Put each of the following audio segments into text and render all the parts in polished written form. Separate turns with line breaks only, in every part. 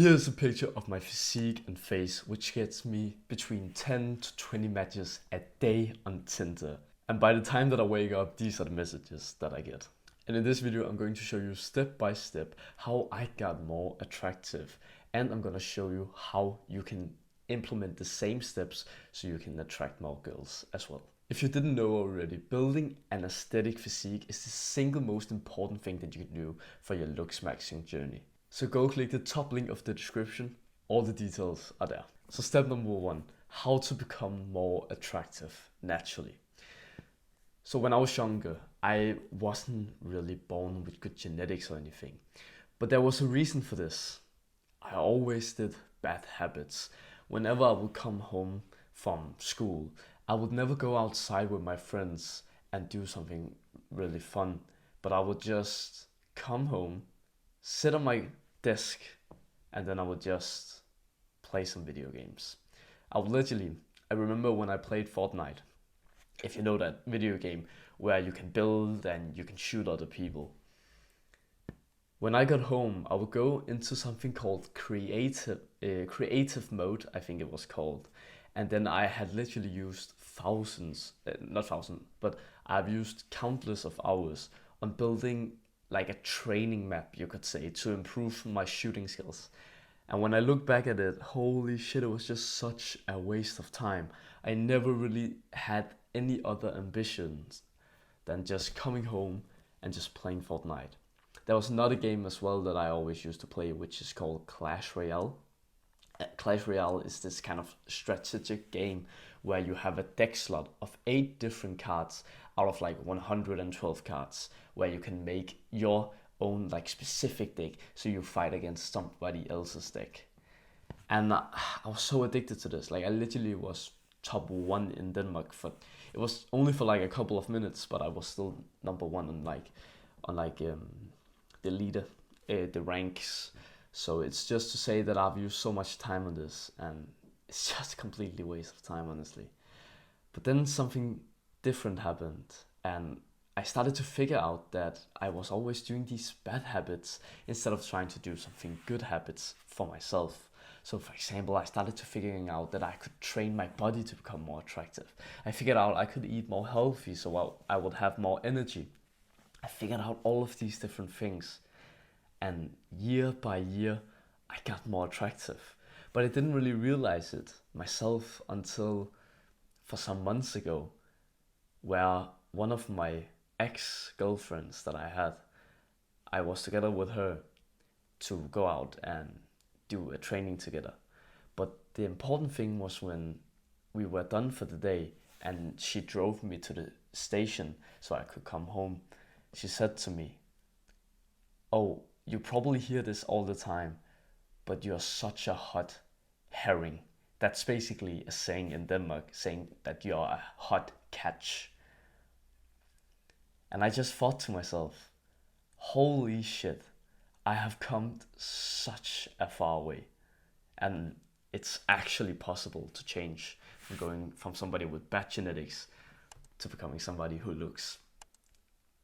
Here's a picture of my physique and face, which gets me between 10 to 20 matches a day on Tinder. And by the time that I wake up, these are the messages that I get. And in this video, I'm going to show you step by step how I got more attractive. And I'm going to show you how you can implement the same steps so you can attract more girls as well. If you didn't know already, building an aesthetic physique is the single most important thing that you can do for your Looksmaxxing journey. So go click the top link of the description, all the details are there. So step number 1, how to become more attractive naturally. So when I was younger, I wasn't really born with good genetics or anything, but there was a reason for this. I always did bad habits. Whenever I would come home from school, I would never go outside with my friends and do something really fun, but I would just come home, sit on my desk, and then I would just play some video games. I remember when I played Fortnite, if you know that video game where you can build and you can shoot other people. When I got home, I would go into something called creative mode, I think it was called. And then I had literally used I've used countless of hours on building like a training map, you could say, to improve my shooting skills. And when I look back at it, holy shit, it was just such a waste of time. I never really had any other ambitions than just coming home and just playing Fortnite. There was another game as well that I always used to play, which is called Clash Royale. Clash Royale is this kind of strategic game where you have a deck slot of 8 different cards out of like 112 cards, where you can make your own like specific deck, so you fight against somebody else's deck. And I was so addicted to this. Like I literally was top 1 in Denmark for, it was only for like a couple of minutes, but I was still number 1 on the leader, the ranks. So it's just to say that I've used so much time on this, and it's just completely waste of time, honestly. But then something different happened, and I started to figure out that I was always doing these bad habits instead of trying to do something good habits for myself. So for example, I started to figuring out that I could train my body to become more attractive. I figured out I could eat more healthy so I would have more energy. I figured out all of these different things. And year by year, I got more attractive. But I didn't really realize it myself until for some months ago, where one of my ex-girlfriends that I was together with her to go out and do a training together. But the important thing was when we were done for the day and she drove me to the station so I could come home, she said to me, "Oh, you probably hear this all the time, but you're such a hot herring." That's basically a saying in Denmark, saying that you're a hot catch. And I just thought to myself, holy shit, I have come such a far way. And it's actually possible to change from going from somebody with bad genetics to becoming somebody who looks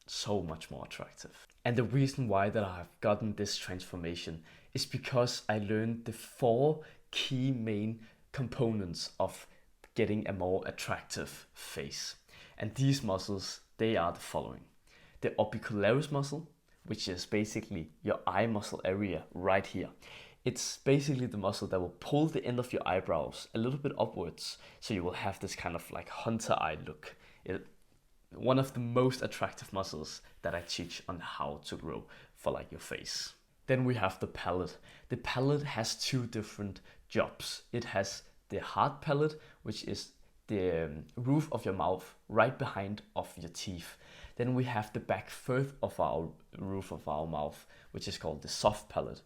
so much more attractive. And the reason why that I've gotten this transformation is because I learned the 4 key main components of getting a more attractive face. And these muscles, they are the following: the orbicularis muscle, which is basically your eye muscle area right here. It's basically the muscle that will pull the end of your eyebrows a little bit upwards, so you will have this kind of like hunter eye look. One of the most attractive muscles that I teach on how to grow for like your face. Then we have the palate. The palate has 2 different jobs. It has the hard palate, which is the roof of your mouth right behind of your teeth. Then we have the back third of our roof of our mouth, which is called the soft palate.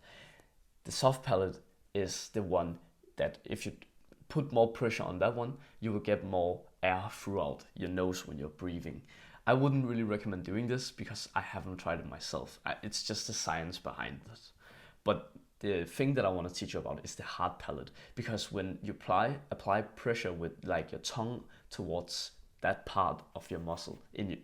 The soft palate is the one that if you put more pressure on that one, you will get more air throughout your nose when you're breathing. I wouldn't really recommend doing this because I haven't tried it myself. It's just the science behind it. But the thing that I want to teach you about is the hard palate, because when you apply pressure with like your tongue towards that part of your muscle in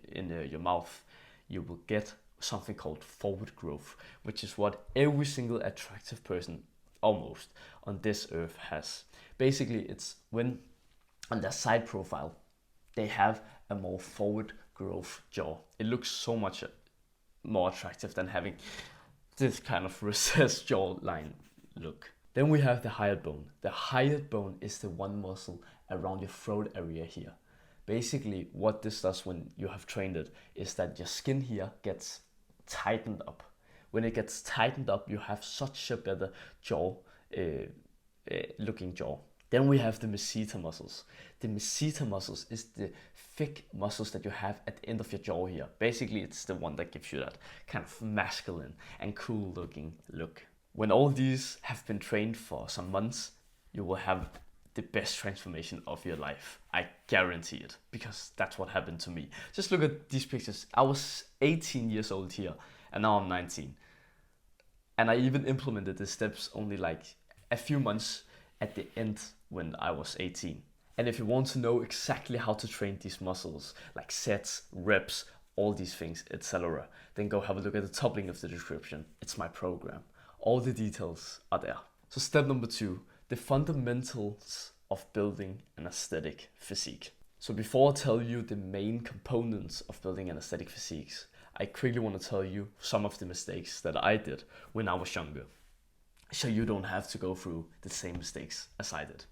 your mouth, you will get something called forward growth, which is what every single attractive person almost on this earth has. Basically, it's when on their side profile they have a more forward growth jaw. It looks so much more attractive than having this kind of recessed jawline look. Then we have the hyoid bone. The hyoid bone is the one muscle around your throat area here. Basically, what this does when you have trained it is that your skin here gets tightened up. When it gets tightened up, you have such a better jaw, looking jaw. Then we have the masseter muscles. The masseter muscles is the thick muscles that you have at the end of your jaw here. Basically, it's the one that gives you that kind of masculine and cool looking look. When all these have been trained for some months, you will have the best transformation of your life. I guarantee it, because that's what happened to me. Just look at these pictures. I was 18 years old here, and now I'm 19. And I even implemented the steps only like a few months at the end when I was 18. And if you want to know exactly how to train these muscles, like sets, reps, all these things, etc., then go have a look at the top link of the description. It's my program. All the details are there. So step number 2, the fundamentals of building an aesthetic physique. So before I tell you the main components of building an aesthetic physique, I quickly want to tell you some of the mistakes that I did when I was younger, so you don't have to go through the same mistakes as I did.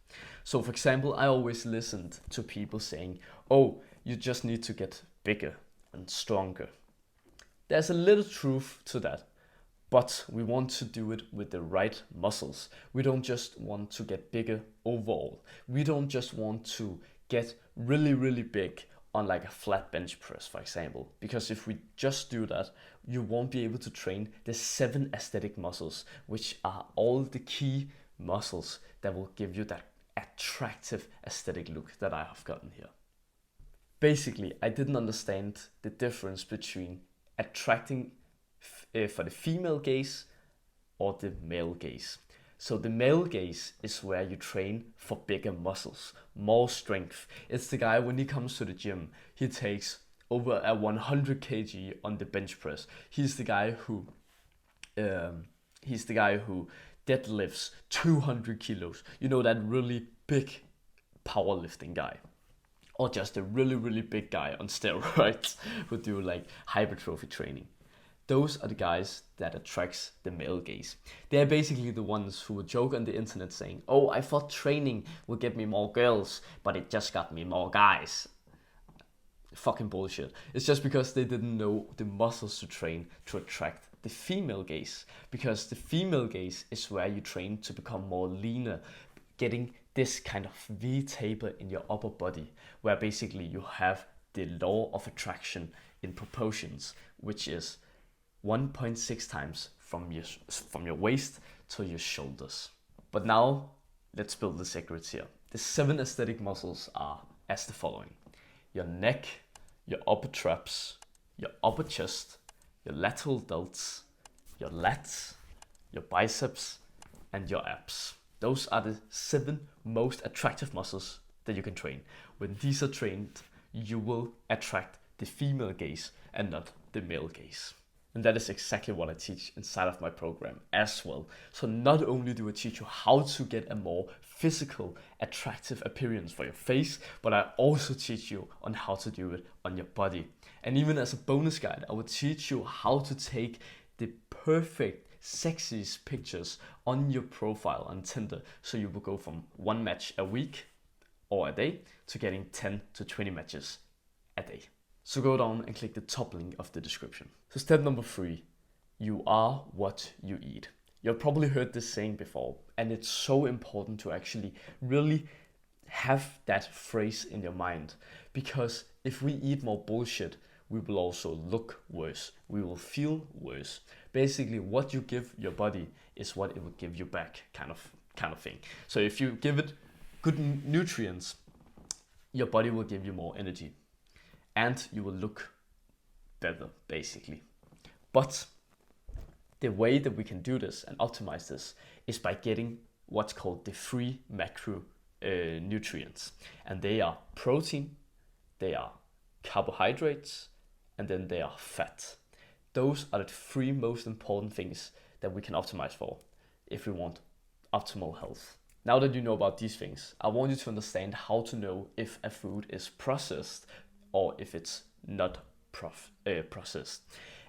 So for example, I always listened to people saying, oh, you just need to get bigger and stronger. There's a little truth to that, but we want to do it with the right muscles. We don't just want to get bigger overall. We don't just want to get really, really big on like a flat bench press, for example. Because if we just do that, you won't be able to train the 7 aesthetic muscles, which are all the key muscles that will give you that attractive aesthetic look that I have gotten here. Basically, I didn't understand the difference between attracting for the female gaze or the male gaze. So the male gaze is where you train for bigger muscles, more strength. It's the guy when he comes to the gym, he takes over a 100 kg on the bench press. He's the guy who deadlifts 200 kilos. You know, that really big powerlifting guy. Or just a really, really big guy on steroids who do like hypertrophy training. Those are the guys that attracts the male gaze. They're basically the ones who would joke on the internet saying, oh, I thought training would get me more girls, but it just got me more guys. Fucking bullshit. It's just because they didn't know the muscles to train to attract the female gaze. Because the female gaze is where you train to become more leaner, getting this kind of V taper in your upper body, where basically you have the law of attraction in proportions, which is 1.6 times from your waist to your shoulders. But now, let's build the secrets here. The 7 aesthetic muscles are as the following: your neck, your upper traps, your upper chest, your lateral delts, your lats, your biceps, and your abs. Those are the 7 most attractive muscles that you can train. When these are trained, you will attract the female gaze and not the male gaze. And that is exactly what I teach inside of my program as well. So not only do I teach you how to get a more physical, attractive appearance for your face, but I also teach you on how to do it on your body. And even as a bonus guide, I will teach you how to take the perfect, sexiest pictures on your profile on Tinder. So you will go from 1 match a week or a day to getting 10 to 20 matches a day. So go down and click the top link of the description. So step number 3, you are what you eat. You've probably heard this saying before, and it's so important to actually really have that phrase in your mind, because if we eat more bullshit, we will also look worse. We will feel worse. Basically, what you give your body is what it will give you back, kind of thing. So if you give it good nutrients, your body will give you more energy. And you will look better, basically. But the way that we can do this and optimize this is by getting what's called the 3 macro nutrients. And they are protein, they are carbohydrates, and then they are fat. Those are the 3 most important things that we can optimize for if we want optimal health. Now that you know about these things, I want you to understand how to know if a food is processed or if it's not processed.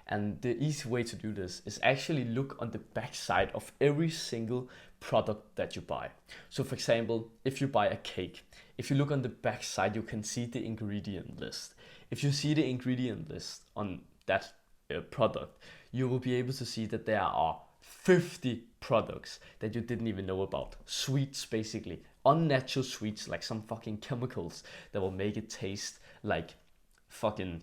And the easy way to do this is actually look on the back side of every single product that you buy. So for example, if you buy a cake, if you look on the back side, you can see the ingredient list. If you see the ingredient list on that product, you will be able to see that there are 50 products that you didn't even know about. Sweets, basically. Unnatural sweets, like some fucking chemicals that will make it taste like fucking,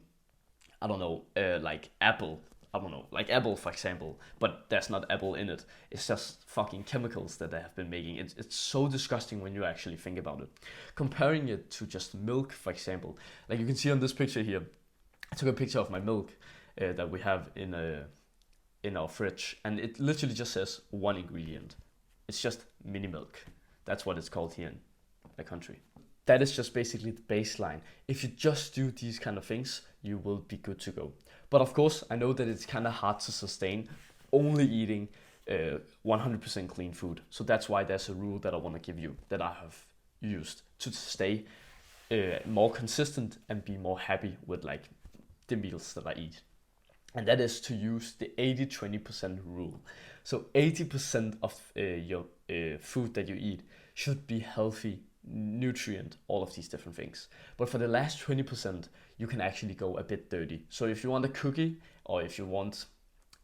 I don't know, like apple. I don't know, like apple, for example, but there's not apple in it. It's just fucking chemicals that they have been making. It's so disgusting when you actually think about it. Comparing it to just milk, for example, like you can see on this picture here, I took a picture of my milk that we have in our fridge, and it literally just says one ingredient. It's just mini milk. That's what it's called here in the country. That is just basically the baseline. If you just do these kind of things, you will be good to go. But of course, I know that it's kind of hard to sustain only eating 100% clean food. So that's why there's a rule that I want to give you that I have used to stay more consistent and be more happy with like the meals that I eat. And that is to use the 80-20% rule. So 80% of your food that you eat should be healthy, nutrient, all of these different things. But for the last 20%, you can actually go a bit dirty. So if you want a cookie, or if you want,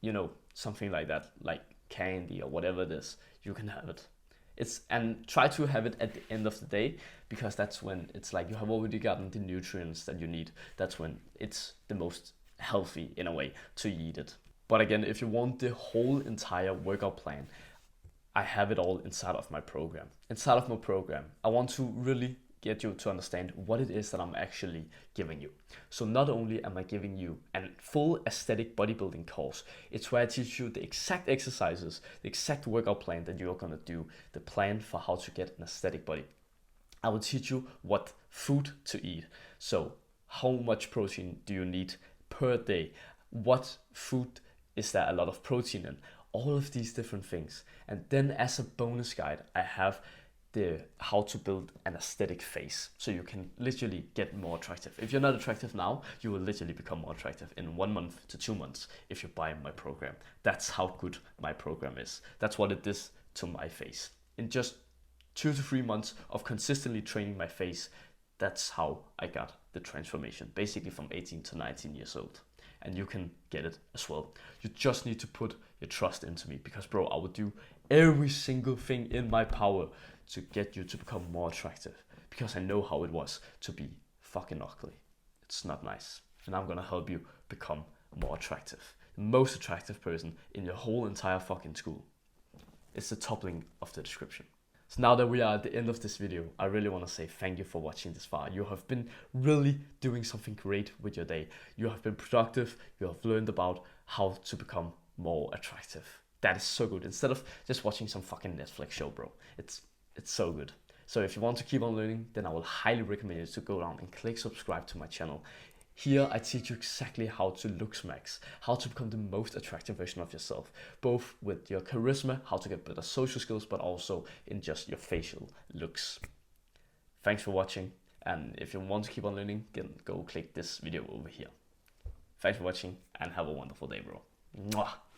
you know, something like that, like candy or whatever it is, you can have it. And try to have it at the end of the day, because that's when it's like you have already gotten the nutrients that you need. That's when it's the most healthy in a way to eat it. But again, if you want the whole entire workout plan, I have it all inside of my program. Inside of my program, I want to really get you to understand what it is that I'm actually giving you. So not only am I giving you a full aesthetic bodybuilding course, it's where I teach you the exact exercises, the exact workout plan that you're gonna do, the plan for how to get an aesthetic body. I will teach you what food to eat. So how much protein do you need per day? What food is there a lot of protein in? All of these different things. And then as a bonus guide, I have the how to build an aesthetic face, so you can literally get more attractive. If you're not attractive now, you will literally become more attractive in 1 month to 2 months if you buy my program. That's how good my program is. That's what it is to my face. In just 2 to 3 months of consistently training my face, that's how I got the transformation, basically from 18 to 19 years old. And you can get it as well. You just need to put your trust into me, because bro, I will do every single thing in my power to get you to become more attractive, because I know how it was to be fucking ugly. It's not nice. And I'm gonna help you become more attractive. The most attractive person in your whole entire fucking school. It's the top link of the description. So now that we are at the end of this video, I really want to say thank you for watching this far. You have been really doing something great with your day. You have been productive. You have learned about how to become more attractive. That is so good. Instead of just watching some fucking Netflix show, bro. It's so good. So if you want to keep on learning, then I will highly recommend you to go down and click subscribe to my channel. Here I teach you exactly how to Looksmaxx, how to become the most attractive version of yourself, both with your charisma, how to get better social skills, but also in just your facial looks. Thanks for watching, and if you want to keep on learning, then go click this video over here. Thanks for watching, and have a wonderful day, bro. Mwah.